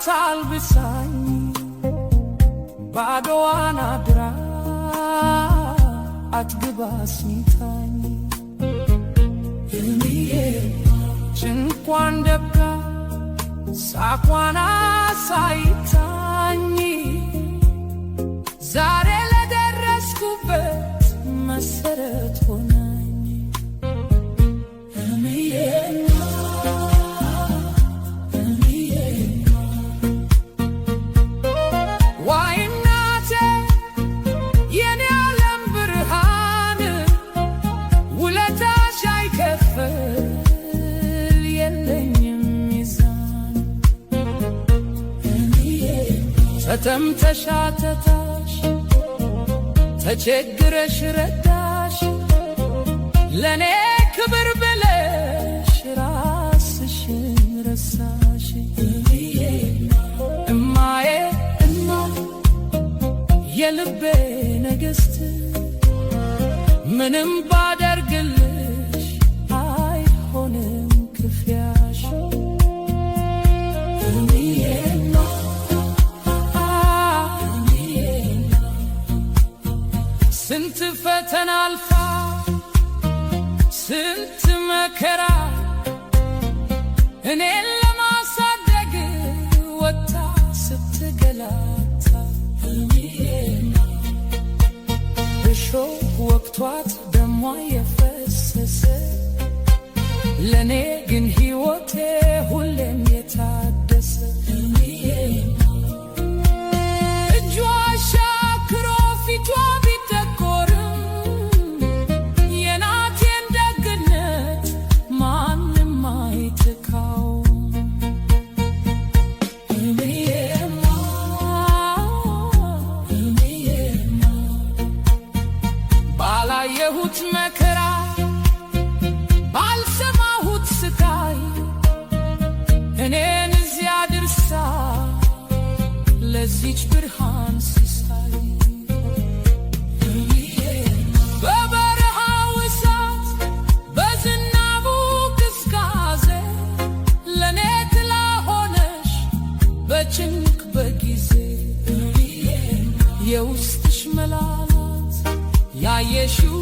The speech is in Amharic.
ናፍቆት አልብሳኝ ባዶዋን አድራ አትግባ አስኝታኝ ጭንቋን ደብቃ ሳቋን አሳይታኝ ዛሬ ለደረስኩበት መሰረት ሆናኝ ዋይ እናቴ የኔ ዓለም ብርሃን ውለታሽ አይከፍል የለኝም ሚዛን ተጠምተሽ አተታሽ ተቸግረሽ ረዳሽ ለኔ ክብር ብለሽ ራስሽን ረሳሽ እማዬ የልቤ ንግሥት ምንም ባደርግልሽ አይሆንም ክፍያሽ ስንት ፈተና አልፋ ስንት መከራ እኔን ለማሳደግ ወጣ ስትገላታ እሾህ ወቅቷት ደሟ የፈሰሰ ለኔ ግን ሕይወቴ ሁሌም የታደሰ እጇ ሻክሮ ፊቷ ቢጠቆርም የናቴን ደግነት ማንም አይተካውም ባላየሁት መከራ ባልሰማሁት ስቃይ እኔን እዚያ ድርሳ ለዚች ብርሃን ሲሳይ በበረሃው እሳት በዝናቡ ቅዝቃዜ ለኔ ጥላ ሆነሽ በጭንቅ በጊዜ የውስጥሽ መላላት ያየሽው